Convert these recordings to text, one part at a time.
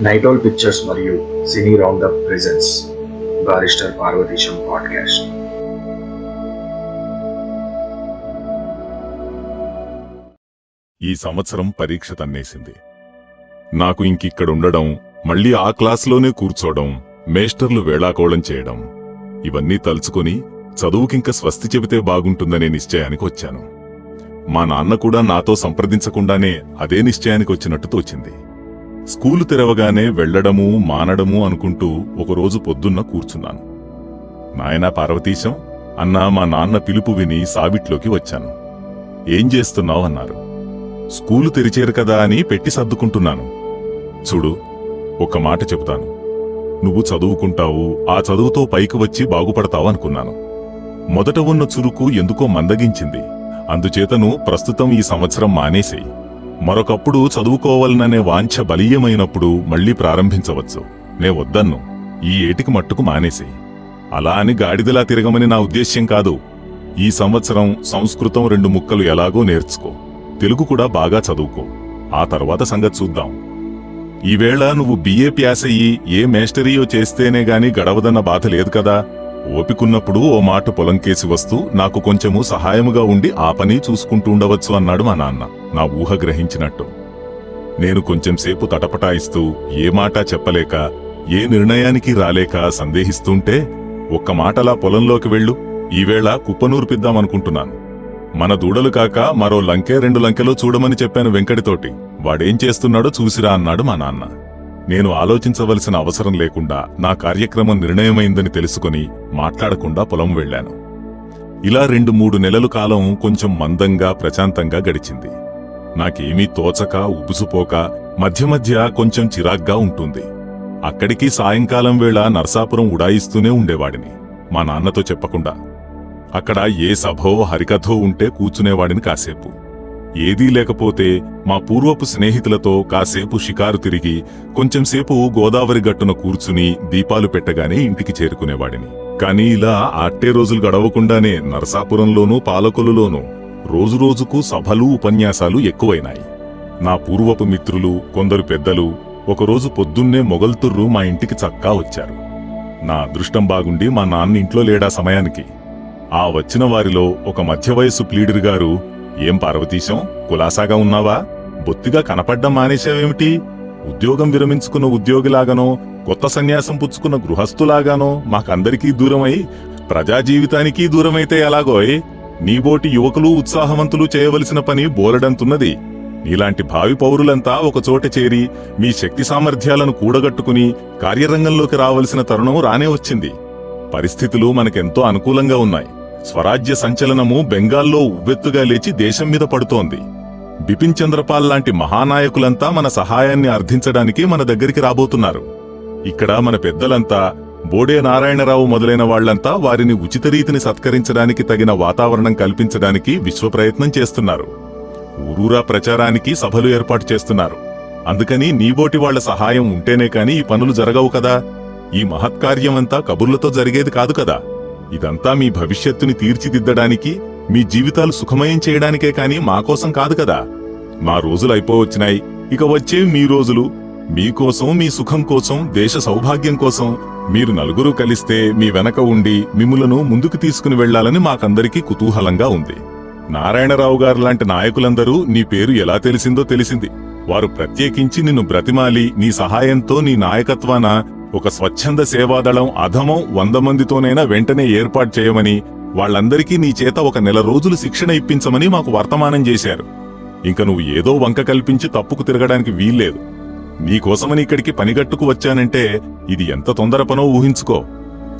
నైటోల్ pictures మరియు cine roundup presents barrister Parvateesam podcast. ఈ సంవత్సరం పరీక్ష తన్నేసింది. నాకు ఇంకిక్కడుండడం, మళ్ళీ ఆ క్లాసులోనే కూర్చోవడం, మేస్టర్లు వేళాకోళం చేయడం, ఇవన్నీ తలుచుకొని చదువుకింక స్వస్తి చెబితే బాగుంటుందనే నిశ్చయానికి వచ్చాను. మా నాన్న కూడా నాతో సంప్రదించకుండానే అదే నిశ్చయానికి వచ్చినట్టు తోచింది. స్కూలు తెరవగానే వెళ్లడమూ మానడమూ అనుకుంటూ ఒకరోజు పొద్దున్న కూర్చున్నాను. నాయనా పార్వతీశం అన్నా మా నాన్న పిలుపు విని సావిట్లోకి వచ్చాను. ఏం చేస్తున్నావు అన్నారు. స్కూలు తెరిచేరు కదా అని పెట్టి సర్దుకుంటున్నాను. చూడు, ఒక మాట చెబుతాను. నువ్వు చదువుకుంటావు, ఆ చదువుతో పైకి వచ్చి బాగుపడతావు అనుకున్నాను. మొదట ఉన్న చురుకు ఎందుకో మందగించింది. అందుచేతను ప్రస్తుతం ఈ సంవత్సరం మానేసేయి. మరొకప్పుడు చదువుకోవాలననే వాంఛ బలీయమైనప్పుడు మళ్లీ ప్రారంభించవచ్చు. నే వద్దన్ను. ఈ ఏటికి మట్టుకు మానేసేయి. అలా అని గాడిదలా తిరగమని నా ఉద్దేశ్యం కాదు. ఈ సంవత్సరం సంస్కృతం 2 ముక్కలు ఎలాగో నేర్చుకో, తెలుగు కూడా బాగా చదువుకో. ఆ తర్వాత సంగతి చూద్దాం. ఈవేళ నువ్వు బిఏ ప్యాసయ్యి ఏ మేస్టరీయో చేస్తేనే గాని గడవదన్న బాధ లేదు కదా. ఓపికున్నప్పుడు ఓ మాట పొలంకేసి వస్తూ నాకు కొంచెము సహాయముగా ఉండి ఆ పని చూసుకుంటూండవచ్చు అన్నాడు మా నాన్న, నా ఊహ గ్రహించినట్టు. నేను కొంచెంసేపు తటపటాయిస్తూ ఏ మాటా చెప్పలేక, ఏ నిర్ణయానికి రాలేక సందేహిస్తుంటే, ఒక్క మాటలా పొలంలోకి వెళ్ళు, ఈవేళ కుప్పనూర్పిద్దామనుకుంటున్నాను. మన దూడలు కాక మరో లంకే 2 లంకెలో చూడమని చెప్పాను వెంకటితోటి. వాడేం చేస్తున్నాడో చూసిరా అన్నాడు మా నాన్న. నేను ఆలోచించవలసిన అవసరం లేకుండా నా కార్యక్రమం నిర్ణయమైందని తెలుసుకుని మాట్లాడకుండా పొలం వెళ్లాను. ఇలా 2-3 నెలల కాలం కొంచెం మందంగా ప్రశాంతంగా గడిచింది. నాకేమీ తోచక ఉబుసుపోక మధ్య మధ్య కొంచెం చిరాగ్గా ఉంటుంది. అక్కడికి సాయంకాలం వేళ నర్సాపురం ఉడాయిస్తూనే ఉండేవాడిని, మా నాన్నతో చెప్పకుండా. అక్కడ ఏ సభో హరికథో ఉంటే కూర్చునేవాడిని కాసేపు. ఏదీ లేకపోతే మా పూర్వపు స్నేహితులతో కాసేపు షికారు తిరిగి కొంచెంసేపు గోదావరి గట్టున కూర్చుని దీపాలు పెట్టగానే ఇంటికి చేరుకునేవాడిని. కాని ఇలా అట్టే రోజులు గడవకుండానే నరసాపురంలోనూ పాలకొల్లులోనూ రోజురోజుకు సభలు ఉపన్యాసాలు ఎక్కువైనాయి. నా పూర్వపు మిత్రులు, కొందరు పెద్దలు ఒకరోజు పొద్దున్నే మొగల్తుర్రు మా ఇంటికి చక్కా వచ్చారు. నా అదృష్టం బాగుండి మా నాన్న ఇంట్లో లేడా సమయానికి. ఆ వచ్చిన వారిలో ఒక మధ్యవయస్సు ప్లీడర్ గారు, ఏం పార్వతీశం, కులాసాగా ఉన్నావా? బొత్తిగా కనపడ్డం మానేశావేమిటి? ఉద్యోగం విరమించుకున్న ఉద్యోగిలాగానో, కొత్త సన్యాసం పుచ్చుకున్న గృహస్థులాగానో మాకందరికీ దూరమై ప్రజాజీవితానికి దూరమైతే ఎలాగోయ్? నీబోటి యువకులు ఉత్సాహవంతులు చేయవలసిన పని బోలెడంతున్నది. నీలాంటి భావి పౌరులంతా ఒకచోట చేరి మీ శక్తి సామర్థ్యాలను కూడగట్టుకుని కార్యరంగంలోకి రావలసిన తరుణం రానే వచ్చింది. పరిస్థితులు మనకెంతో అనుకూలంగా ఉన్నాయి. స్వరాజ్య సంచలనము బెంగాల్లో ఉవ్వెత్తుగా లేచి దేశం మీద పడుతోంది. బిపిన్ చంద్రపాల్ లాంటి మహానాయకులంతా మన సహాయాన్ని అర్థించడానికి మన దగ్గరికి రాబోతున్నారు. ఇక్కడ మన పెద్దలంతా, బోడే నారాయణరావు మొదలైన వాళ్లంతా వారిని ఉచిత రీతిని సత్కరించడానికి తగిన వాతావరణం కల్పించడానికి విశ్వప్రయత్నం చేస్తున్నారు. ఊరూరా ప్రచారానికి సభలు ఏర్పాటు చేస్తున్నారు. అందుకని నీబోటి వాళ్ల సహాయం ఉంటేనే కాని ఈ పనులు జరగవు కదా. ఈ మహత్కార్యమంతా కబుర్లతో జరిగేది కాదు కదా. ఇదంతా మీ భవిష్యత్తుని తీర్చిదిద్దడానికి, మీ జీవితాలు సుఖమయం చేయడానికే కాని మాకోసం కాదు కదా. మా రోజులు అయిపోవచ్చినాయి, ఇక వచ్చేవి మీ రోజులు. మీకోసం, మీ సుఖం కోసం, దేశ సౌభాగ్యం కోసం మీరు నలుగురూ కలిస్తే మీ వెనక ఉండి మిమ్ములను ముందుకు తీసుకుని వెళ్లాలని మాకందరికీ కుతూహలంగా ఉంది. నారాయణరావు గారు లాంటి నాయకులందరూ నీ పేరు ఎలా తెలిసిందో తెలిసింది. వారు ప్రత్యేకించి నిన్ను బ్రతిమాలి నీ సహాయంతో నీ నాయకత్వాన ఒక స్వచ్ఛంద సేవాదళం అధమం 100 మందితోనైనా వెంటనే ఏర్పాటు చేయమని, వాళ్లందరికీ నీ చేత ఒక నెల రోజులు శిక్షణ ఇప్పించమని మాకు వర్తమానం చేశారు. ఇంక నువ్వు ఏదో వంక కల్పించి తప్పుకు తిరగడానికి వీల్లేదు. నీకోసమని ఇక్కడికి పనిగట్టుకు వచ్చానంటే ఇది ఎంత తొందర పనో ఊహించుకో.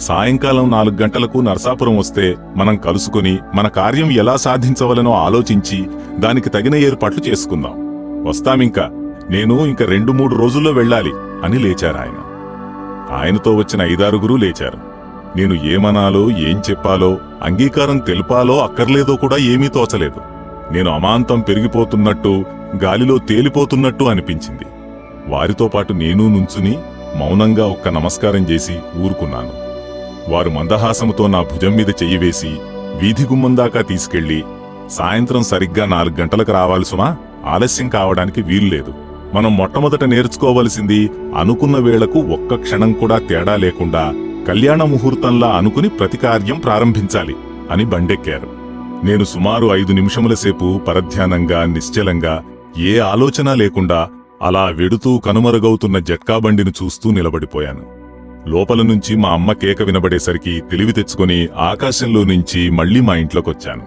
సాయంకాలం 4 గంటలకు నర్సాపురం వస్తే మనం కలుసుకుని మన కార్యం ఎలా సాధించవలనో ఆలోచించి దానికి తగిన ఏర్పాట్లు చేసుకుందాం. వస్తామింకా. నేను ఇంక 2-3 రోజుల్లో వెళ్ళాలి అని లేచారాయన. ఆయనతో వచ్చిన 5-6 లేచారు. నేను ఏమనాలో, ఏం చెప్పాలో, అంగీకారం తెలుపాలో అక్కర్లేదో కూడా ఏమీ తోచలేదు. నేను అమాంతం పెరిగిపోతున్నట్టు, గాలిలో తేలిపోతున్నట్టు అనిపించింది. వారితో పాటు నేను నుంచుని మౌనంగా ఒక్క నమస్కారం చేసి ఊరుకున్నాను. వారు మందహాసముతో నా భుజం మీద చెయ్యివేసి వీధి గుమ్మం దాకా తీసుకెళ్లి, సాయంత్రం సరిగ్గా 4 గంటలకు రావాలి సుమా, ఆలస్యం కావడానికి వీల్లేదు మనం మొట్టమొదట నేర్చుకోవలసింది అనుకున్న వేళకు ఒక్క క్షణం కూడా తేడా లేకుండా కళ్యాణ ముహూర్తంలా అనుకుని ప్రతి కార్యం ప్రారంభించాలి అని బండెక్కారు. నేను సుమారు 5 నిమిషముల సేపు పరధ్యానంగా నిశ్చలంగా ఏ ఆలోచన లేకుండా అలా వెడుతూ కనుమరుగవుతున్న జట్కా బండిని చూస్తూ నిలబడిపోయాను. లోపల నుంచి మా అమ్మ కేక వినబడేసరికి తెలివి తెచ్చుకుని ఆకాశంలో నుంచి మళ్లీ మా ఇంట్లోకొచ్చాను.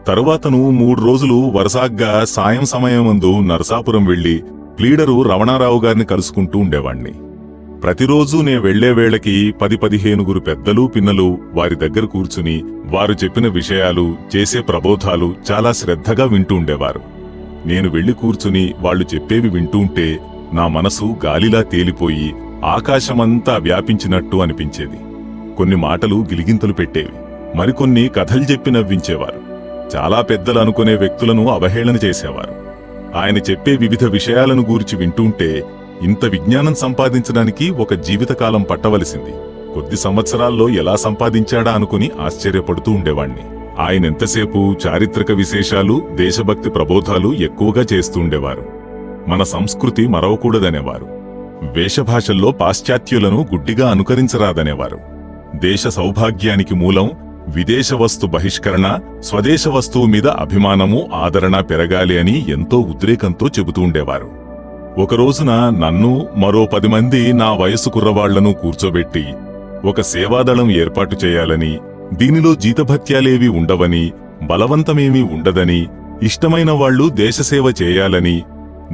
తరువాతను 3 రోజులు వరుసగా సాయం సమయమందు నరసాపురం వెళ్లి ప్లీడరు రమణారావు గారిని కలుసుకుంటూ ఉండేవాణ్ణి. ప్రతిరోజూ నే వెళ్లే వేళకి 10-15 పెద్దలు పిన్నలు వారి దగ్గర కూర్చుని వారు చెప్పిన విషయాలు చేసే ప్రబోధాలు చాలా శ్రద్ధగా వింటూ ఉండేవారు. నేను వెళ్లి కూర్చుని వాళ్లు చెప్పేవి వింటూంటే నా మనసు గాలిలా తేలిపోయి ఆకాశమంతా వ్యాపించినట్టు అనిపించేది. కొన్ని మాటలు గిలిగింతలు పెట్టేవి, మరికొన్ని కథలు చెప్పి నవ్వించేవారు. చాలా పెద్దలు అనుకునే వ్యక్తులను అవహేళన చేసేవారు. ఆయన చెప్పే వివిధ విషయాలను గూర్చి వింటూంటే ఇంత విజ్ఞానం సంపాదించడానికి ఒక జీవితకాలం పట్టవలసింది, కొద్ది సంవత్సరాల్లో ఎలా సంపాదించాడా అనుకుని ఆశ్చర్యపడుతూ ఉండేవాణ్ణి. ఆయనెంతసేపు చారిత్రక విశేషాలు దేశభక్తి ప్రబోధాలు ఎక్కువగా చేస్తూ ఉండేవారు. మన సంస్కృతి మరవకూడదనేవారు. వేషభాషల్లో పాశ్చాత్యులను గుడ్డిగా అనుకరించరాదనేవారు. దేశ సౌభాగ్యానికి మూలం విదేశ వస్తు బహిష్కరణ, స్వదేశ వస్తువు మీద అభిమానము ఆదరణ పెరగాలి అని ఎంతో ఉద్రేకంతో చెబుతూ ఉండేవారు. ఒకరోజున నన్ను మరో 10 మంది నా వయసు కుర్రవాళ్లను కూర్చోబెట్టి ఒక సేవాదళం ఏర్పాటు చేయాలని, దీనిలో జీతభత్యాలేవీ ఉండవని, బలవంతమేమీ ఉండదని, ఇష్టమైన వాళ్లు దేశసేవ చేయాలని,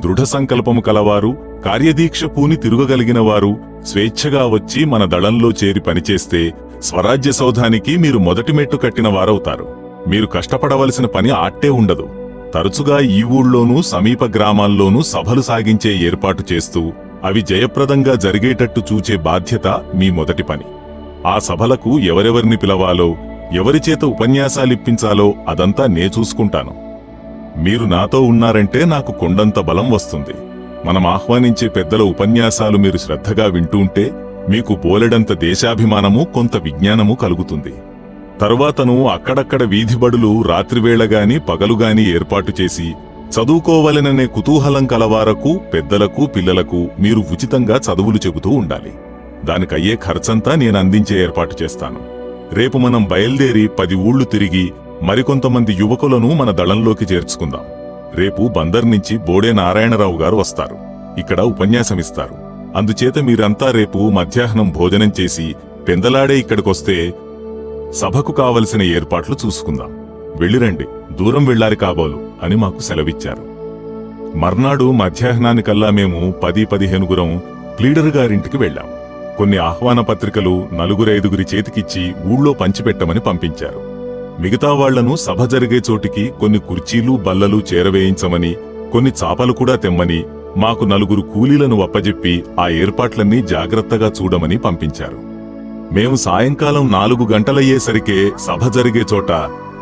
దృఢ సంకల్పము కలవారు, కార్యదీక్ష పూని తిరుగగలిగిన వారు స్వేచ్ఛగా వచ్చి మన దళంలో చేరి పనిచేస్తే స్వరాజ్య సౌధానికి మీరు మొదటి మెట్టు కట్టిన వారవుతారు. మీరు కష్టపడవలసిన పని ఆట్టే ఉండదు. తరచుగా ఈ ఊళ్ళోనూ సమీప గ్రామాల్లోనూ సభలు సాగించే ఏర్పాటు చేస్తూ అవి జయప్రదంగా జరిగేటట్టు చూచే బాధ్యత మీ మొదటి పని. ఆ సభలకు ఎవరెవరిని పిలవాలో, ఎవరిచేత ఉపన్యాసాలిప్పించాలో అదంతా నే చూసుకుంటాను. మీరు నాతో ఉన్నారంటే నాకు కొండంత బలం వస్తుంది. మనం ఆహ్వానించే పెద్దల ఉపన్యాసాలు మీరు శ్రద్ధగా వింటూంటే మీకు బోలెడంత దేశాభిమానము, కొంత విజ్ఞానము కలుగుతుంది. తరువాతను అక్కడక్కడ వీధిబడులు రాత్రివేళగాని పగలుగాని ఏర్పాటు చేసి చదువుకోవలెననే కుతూహలం కలవారకు, పెద్దలకు, పిల్లలకు మీరు ఉచితంగా చదువులు చెబుతూ ఉండాలి. దానికయ్యే ఖర్చంతా నేను అందించే ఏర్పాటు చేస్తాను. రేపు మనం బయల్దేరి 10 ఊళ్ళు తిరిగి మరికొంతమంది యువకులను మన దళంలోకి చేర్చుకుందాం. రేపు బందర్ నుంచి బోడే నారాయణరావు గారు వస్తారు. ఇక్కడ ఉపన్యాసమిస్తారు. అందుచేత మీరంతా రేపు మధ్యాహ్నం భోజనం చేసి పెందలాడే ఇక్కడికొస్తే సభకు కావలసిన ఏర్పాట్లు చూసుకుందాం. వెళ్ళిరండి, దూరం వెళ్ళాలి కాబోలు అని మాకు సెలవిచ్చారు. మర్నాడు మధ్యాహ్నానికల్లా మేము 10-15 ప్లీడర్ గారింటికి వెళ్ళాం. కొన్ని ఆహ్వాన పత్రికలు 4-5 చేతికిచ్చి ఊళ్ళో పంచిపెట్టమని పంపించారు. మిగతా వాళ్లను సభ జరిగే చోటికి కొన్ని కుర్చీలు బల్లలు చేరవేయించమని, కొన్ని చాపలు కూడా తెమ్మని, మాకు 4 కూలీలను అప్పజెప్పి ఆ ఏర్పాట్లన్నీ జాగ్రత్తగా చూడమని పంపించారు. మేము సాయంకాలం 4 గంటలయ్యేసరికే సభ జరిగే చోట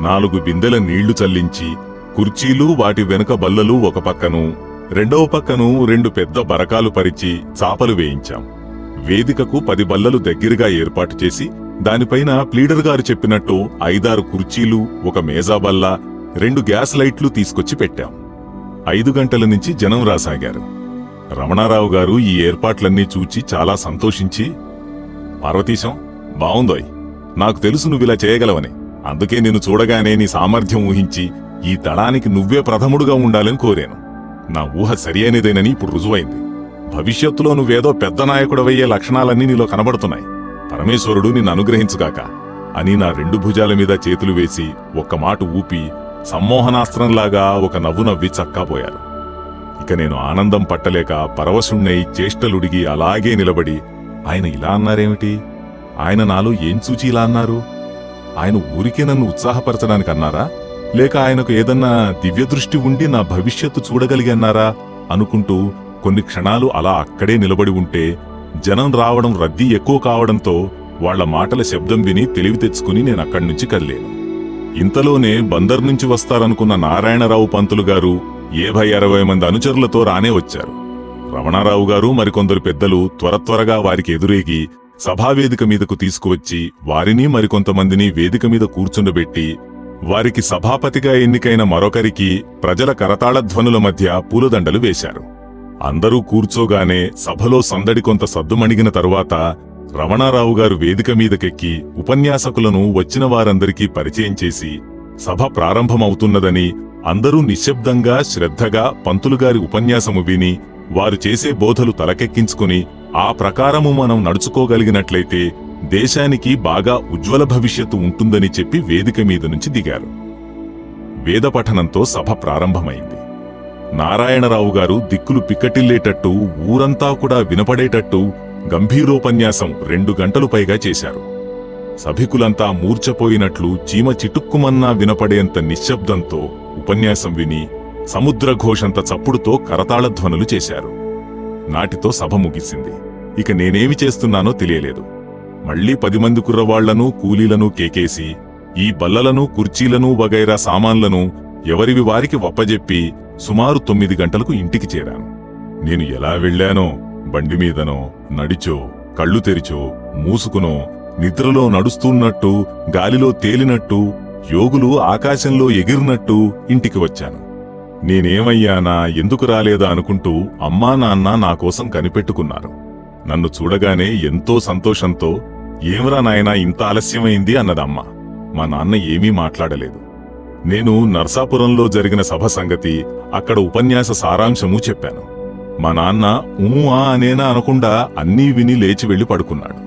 4 బిందెల నీళ్లు చల్లించి, కుర్చీలు వాటి వెనుక బల్లలు ఒక పక్కను, రెండవ పక్కను 2 పెద్ద బరకాలు పరిచి చాపలు వేయించాం. వేదికకు 10 బల్లలు దగ్గరగా ఏర్పాటు చేసి దానిపైన ప్లీడర్ గారు చెప్పినట్టు 5-6 కుర్చీలు, ఒక మేజా బల్ల, 2 గ్యాస్ లైట్లు తీసుకొచ్చి పెట్టాం. 5 గంటల నుంచి జనం రాసాగారు. రమణారావు గారు ఈ ఏర్పాట్లన్నీ చూచి చాలా సంతోషించి, పార్వతీశం, బావుందోయ్, నాకు తెలుసు నువ్విలా చేయగలవని. అందుకే నిన్ను చూడగానే నీ సామర్థ్యం ఊహించి ఈ దళానికి నువ్వే ప్రథముడుగా ఉండాలని కోరాను. నా ఊహ సరియైనదేనని ఇప్పుడు రుజువైంది. భవిష్యత్తులో నువ్వేదో పెద్ద నాయకుడవయ్యే లక్షణాలన్నీ నీలో కనబడుతున్నాయి. పరమేశ్వరుడు నిన్ను అనుగ్రహించుగాక అని నా 2 భుజాల మీద చేతులు వేసి ఒక్క మాట ఊపి సమ్మోహనాస్త్రంలాగా ఒక నవ్వు నవ్వి చక్కాపోయారు. ఇక నేను ఆనందం పట్టలేక పరవశుణ్ణై చేష్టలుడిగి అలాగే నిలబడి, ఆయన ఇలా అన్నారేమిటి? ఆయన నాలో ఏం చూచి ఇలా అన్నారు? ఆయన ఊరికే నన్ను ఉత్సాహపరచడానికన్నారా? లేక ఆయనకు ఏదన్నా దివ్యదృష్టి ఉండి నా భవిష్యత్తు చూడగలిగన్నారా అనుకుంటూ కొన్ని క్షణాలు అలా అక్కడే నిలబడి ఉంటే జనం రావడం, రద్దీ ఎక్కువ కావడంతో వాళ్ల మాటల శబ్దం విని తెలివి తెచ్చుకుని నేనక్కడ్నుంచి కదిలేను. ఇంతలోనే బందర్ నుంచి వస్తారనుకున్న నారాయణరావు పంతులు గారు 50-60 మంది అనుచరులతో రానే వచ్చారు. రమణారావు గారు మరికొందరు పెద్దలు త్వరగా వారికి ఎదురేగి సభావేదిక మీదకు తీసుకువచ్చి వారిని మరికొంతమందిని వేదిక మీద కూర్చుండబెట్టి వారికి సభాపతిగా ఎన్నికైన మరొకరికి ప్రజల కరతాళధ్వనుల మధ్య పూలదండలు వేశారు. అందరూ కూర్చోగానే సభలో సందడి కొంత సద్దుమణిగిన తరువాత రమణారావు గారు వేదిక మీదకెక్కి ఉపన్యాసకులను వచ్చిన వారందరికీ పరిచయం చేసి సభ ప్రారంభమవుతున్నదని, అందరూ నిశ్శబ్దంగా శ్రద్ధగా పంతులుగారి ఉపన్యాసము విని వారు చేసే బోధలు తలకెక్కించుకుని ఆ ప్రకారము మనం నడుచుకోగలిగినట్లయితే దేశానికి బాగా ఉజ్వల భవిష్యత్తు ఉంటుందని చెప్పి వేదిక మీద నుంచి దిగారు. వేదపఠనంతో సభ ప్రారంభమైంది. నారాయణరావు గారు దిక్కులు పిక్కటిల్లేటట్టు, ఊరంతా కూడా వినపడేటట్టు గంభీరోపన్యాసం 2 గంటలు పైగా చేశారు. సభికులంతా మూర్ఛపోయినట్లు చీమ చిటుక్కుమన్నా వినపడేంత నిశ్శబ్దంతో ఉపన్యాసం విని సముద్రఘోషంత చప్పుడుతో కరతాళధ్వనులు చేశారు. నాటితో సభ ముగిసింది. ఇక నేనేమి చేస్తున్నానో తెలియలేదు. మళ్లీ 10 మంది కుర్రవాళ్లను కూలీలను కేకేసి ఈ బల్లలను కుర్చీలను వగైరా సామాన్లను ఎవరివి వారికి వప్పజెప్పి సుమారు 9 గంటలకు ఇంటికి చేరాను. నేను ఎలా వెళ్లానో, బండి మీదనో, నడిచో, కళ్ళు తెరిచో, మూసుకునో, నిద్రలో నడుస్తున్నట్టు, గాలిలో తేలినట్టు, యోగులు ఆకాశంలో ఎగిరినట్టు ఇంటికి వచ్చాను. నేనేమయ్యానా, ఎందుకు రాలేదా అనుకుంటూ అమ్మా నాన్న నాకోసం కనిపెట్టుకున్నారు. నన్ను చూడగానే ఎంతో సంతోషంతో ఏమరా నాయనా ఇంత ఆలస్యమైంది అన్నదమ్మ. మా నాన్న ఏమీ మాట్లాడలేదు. నేను నర్సాపురంలో జరిగిన సభ సంగతి, అక్కడ ఉపన్యాస సారాంశము చెప్పాను. మా నాన్న ఆ అనేనా అనకుండా అన్నీ విని లేచి వెళ్లి పడుకున్నాడు.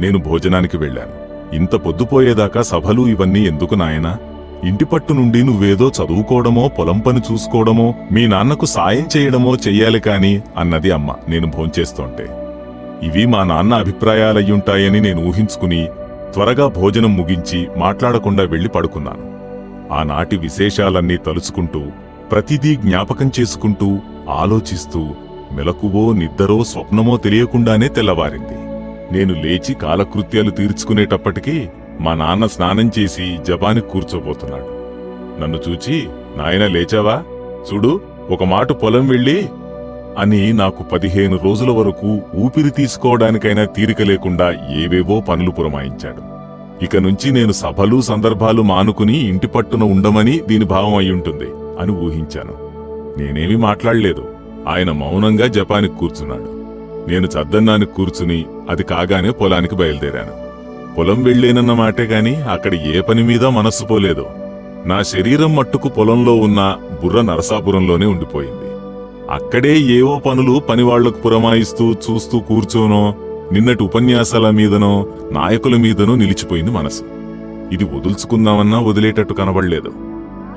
నేను భోజనానికి వెళ్లాను. ఇంత పొద్దుపోయేదాకా సభలు ఇవన్నీ ఎందుకు నాయనా? ఇంటిపట్టు నుండి నువ్వేదో చదువుకోవడమో, పొలం పని చూసుకోవడమో, మీ నాన్నకు సాయం చేయడమో చెయ్యాలి కాని అన్నది అమ్మ నేను భోంచేస్తోంటే. ఇవి మా నాన్న అభిప్రాయాలయ్యుంటాయని నేను ఊహించుకుని త్వరగా భోజనం ముగించి మాట్లాడకుండా వెళ్లి పడుకున్నాను. ఆనాటి విశేషాలన్నీ తలుచుకుంటూ, ప్రతిదీ జ్ఞాపకం చేసుకుంటూ, ఆలోచిస్తూ మెలకువో నిద్దరో స్వప్నమో తెలియకుండానే తెల్లవారింది. నేను లేచి కాలకృత్యాలు తీర్చుకునేటప్పటికీ మా నాన్న స్నానం చేసి జపానికి కూర్చోబోతున్నాడు. నన్ను చూచి, నాయన లేచావా? చూడు, ఒక మాట పొలం వెళ్ళి అని నాకు 15 రోజుల వరకు ఊపిరి తీసుకోవడానికైనా తీరిక లేకుండా ఏవేవో పనులు పురమాయించాడు. ఇక నుంచి నేను సభలు సందర్భాలు మానుకుని ఇంటి పట్టున ఉండమని దీని భావం అయ్యుంటుంది అని ఊహించాను. నేనేమీ మాట్లాడలేదు. ఆయన మౌనంగా జపానికి కూర్చున్నాడు. నేను చద్దన్నానికి కూర్చుని అది కాగానే పొలానికి బయలుదేరాను. పొలం వెళ్లేనన్న మాటే గాని అక్కడ ఏ పని మీద మనస్సు పోలేదు. నా శరీరం మట్టుకు పొలంలో ఉన్న బుర్ర నరసాపురంలోనే ఉండిపోయింది. అక్కడే ఏవో పనులు పనివాళ్లకు పురమాయిస్తూ చూస్తూ కూర్చోనో, నిన్నటి ఉపన్యాసాల మీదనో నాయకుల మీదనో నిలిచిపోయింది మనసు. ఇది వదుల్చుకుందామన్నా వదిలేటట్టు కనబడలేదు.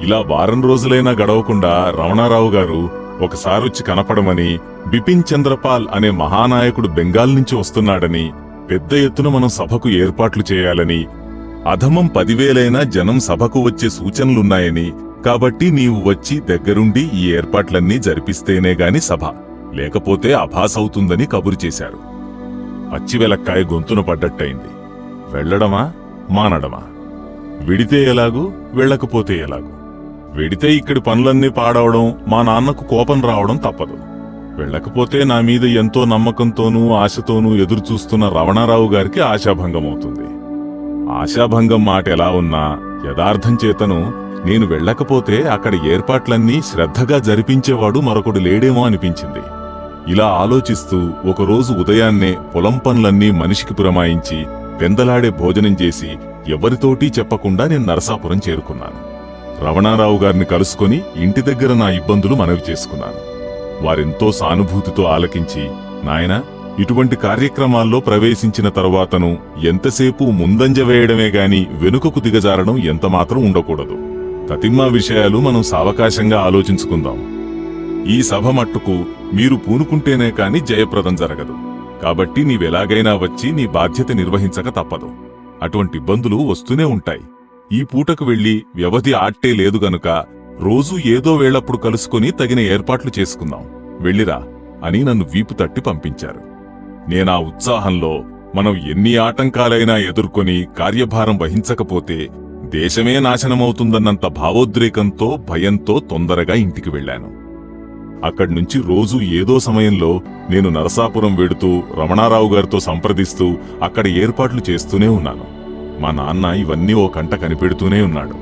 ఇలా వారం రోజులైనా గడవకుండా రమణారావు గారు ఒకసారొచ్చి కనపడమని, బిపిన్ చంద్రపాల్ అనే మహానాయకుడు బెంగాల్ నుంచి వస్తున్నాడని, పెద్ద ఎత్తున మనం సభకు ఏర్పాట్లు చేయాలని, అధమం 10,000 జనం సభకు వచ్చే సూచనలున్నాయని, కాబట్టి నీవు వచ్చి దగ్గరుండి ఈ ఏర్పాట్లన్నీ జరిపిస్తేనే గాని సభ, లేకపోతే అభాసవుతుందని కబురు చేశారు. పచ్చివెలక్కాయ గొంతున పడ్డట్టయింది. వెళ్లడమా మానడమా? విడితే ఎలాగూ, వెళ్లకపోతే ఎలాగూ? వెడితే ఇక్కడి పనులన్నీ పాడవడం, మా నాన్నకు కోపం రావడం తప్పదు. వెళ్లకపోతే నా మీద ఎంతో నమ్మకంతోనూ ఆశతోనూ ఎదురుచూస్తున్న రమణారావు గారికి ఆశాభంగమవుతుంది. ఆశాభంగం మాట ఎలా ఉన్నా యథార్థం చేతను నేను వెళ్లకపోతే అక్కడ ఏర్పాట్లన్నీ శ్రద్ధగా జరిపించేవాడు మరొకడు లేడేమో అనిపించింది. ఇలా ఆలోచిస్తూ ఒకరోజు ఉదయాన్నే పొలం పనులన్నీ మనిషికి పురమాయించి పెందలాడే భోజనం చేసి ఎవరితోటీ చెప్పకుండా నేను నరసాపురం చేరుకున్నాను. రమణారావు గారిని కలుసుకొని ఇంటి దగ్గర నా ఇబ్బందులు మనవి చేసుకున్నాను. వారెంతో సానుభూతితో ఆలకించి, నాయనా, ఇటువంటి కార్యక్రమాల్లో ప్రవేశించిన తరువాతను ఎంతసేపు ముందంజ వేయడమే గాని వెనుకకు దిగజారడం ఎంతమాత్రం ఉండకూడదు. తతిమ్మా విషయాలు మనం సావకాశంగా ఆలోచించుకుందాం. ఈ సభ మట్టుకు మీరు పూనుకుంటేనే కాని జయప్రదం జరగదు. కాబట్టి నీవెలాగైనా వచ్చి నీ బాధ్యత నిర్వహించక తప్పదు. అటువంటి ఇబ్బందులు వస్తూనే ఉంటాయి. ఈ పూటకు వెళ్లి వ్యవధి ఆట్టే లేదు గనుక రోజూ ఏదో వేళప్పుడు కలుసుకుని తగిన ఏర్పాట్లు చేసుకుందాం, వెళ్ళిరా అని నన్ను వీపు తట్టి పంపించారు. నేనా ఉత్సాహంలో మనం ఎన్ని ఆటంకాలైనా ఎదుర్కొని కార్యభారం వహించకపోతే దేశమే నాశనమవుతుందన్నంత భావోద్రేకంతో భయంతో తొందరగా ఇంటికి వెళ్లాను. అక్కడ్నుంచి రోజూ ఏదో సమయంలో నేను నరసాపురం వెడుతూ రమణారావు గారితో సంప్రదిస్తూ అక్కడ ఏర్పాట్లు చేస్తూనే ఉన్నాను. మా నాన్న ఇవన్నీ ఓ కంట కనిపెడుతూనే ఉన్నాడు.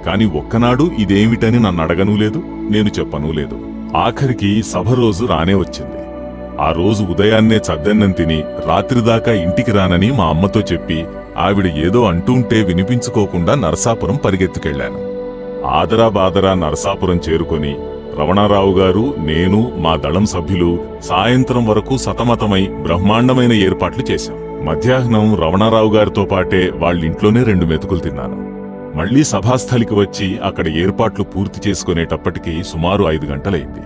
కాని ఒక్కనాడు ఇదేమిటని నన్ను అడగనూ లేదు, నేను చెప్పనూ లేదు. ఆఖరికి సభ రోజు రానే వచ్చింది. ఆ రోజు ఉదయాన్నే చద్దన్నం తిని రాత్రిదాకా ఇంటికి రానని మా అమ్మతో చెప్పి ఆవిడ ఏదో అంటుంటే వినిపించుకోకుండా నరసాపురం పరిగెత్తుకెళ్లాను. ఆదరాబాదరా నరసాపురం చేరుకొని రమణారావు గారు, నేను, మా దళం సభ్యులు సాయంత్రం వరకు సతమతమై బ్రహ్మాండమైన ఏర్పాట్లు చేశాం. మధ్యాహ్నం రమణారావు గారితో పాటే వాళ్ళింట్లోనే 2 మెతుకులు తిన్నాను. మళ్లీ సభాస్థలికి వచ్చి అక్కడ ఏర్పాట్లు పూర్తి చేసుకునేటప్పటికీ సుమారు 5 గంటలైంది.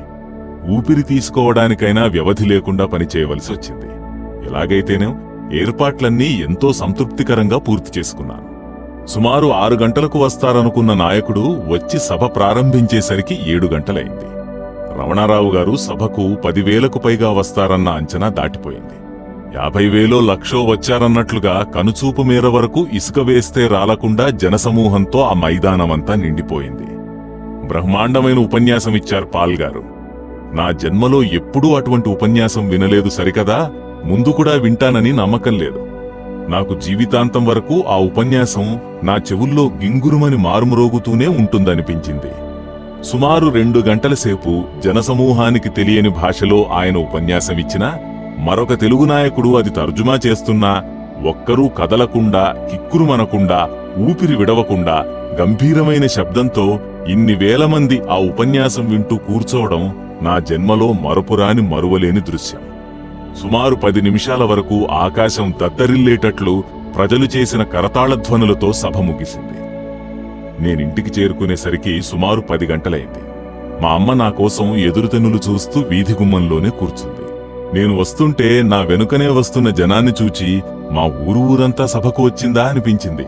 ఊపిరి తీసుకోవడానికైనా వ్యవధి లేకుండా పనిచేయవలసి వచ్చింది. ఎలాగైతేనే ఏర్పాట్లన్నీ ఎంతో సంతృప్తికరంగా పూర్తి చేసుకున్నాను. సుమారు 6 గంటలకు వస్తారనుకున్న నాయకుడు వచ్చి సభ ప్రారంభించేసరికి 7 గంటలైంది. రమణారావు గారు సభకు 10,000కు పైగా వస్తారన్న అంచనా దాటిపోయింది. 50,000 లక్షో వచ్చారన్నట్లుగా కనుచూపు మేర వరకు ఇసుక వేస్తే రాలకుండా జనసమూహంతో ఆ మైదానమంతా నిండిపోయింది. బ్రహ్మాండమైన ఉపన్యాసమిచ్చారు పాల్ గారు. నా జన్మలో ఎప్పుడూ అటువంటి ఉపన్యాసం వినలేదు సరికదా, ముందు కూడా వింటానని నమ్మకం లేదు. నాకు జీవితాంతం వరకు ఆ ఉపన్యాసం నా చెవుల్లో గింగురుమని మారుమ్రోగుతూనే ఉంటుందనిపించింది. సుమారు 2 గంటల సేపు జనసమూహానికి తెలియని భాషలో ఆయన ఉపన్యాసమిచ్చినా, మరొక తెలుగు నాయకుడు అది తర్జుమా చేస్తున్నా ఒక్కరూ కదలకుండా, కిక్కురుమనకుండా, ఊపిరి విడవకుండా గంభీరమైన శబ్దంతో ఇన్ని వేల మంది ఆ ఉపన్యాసం వింటూ కూర్చోవడం నా జన్మలో మరపురాని మరువలేని దృశ్యం. సుమారు 10 నిమిషాల వరకు ఆకాశం దద్దరిల్లేటట్లు ప్రజలు చేసిన కరతాళధ్వనులతో సభ ముగిసింది. నేనింటికి చేరుకునేసరికి సుమారు 10 గంటలైంది. మా అమ్మ నా కోసం ఎదురుతెన్నులు చూస్తూ వీధి గుమ్మంలోనే కూర్చుంది. నేను వస్తుంటే నా వెనుకనే వస్తున్న జనాన్ని చూచి మా ఊరంతా సభకు వచ్చిందా అనిపించింది.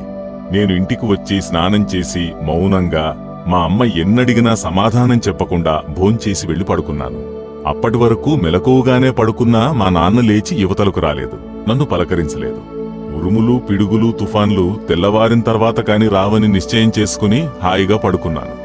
నేను ఇంటికి వచ్చి స్నానం చేసి మౌనంగా మా అమ్మ ఎన్నడిగినా సమాధానం చెప్పకుండా భోంచేసి వెళ్లి పడుకున్నాను. అప్పటి వరకు మెలకువగానే పడుకున్నా మా నాన్న లేచి యువతలకు రాలేదు, నన్ను పలకరించలేదు. ఉరుములు, పిడుగులు, తుఫాన్లు తెల్లవారిన తర్వాత కాని రావని నిశ్చయం చేసుకుని హాయిగా పడుకున్నాను.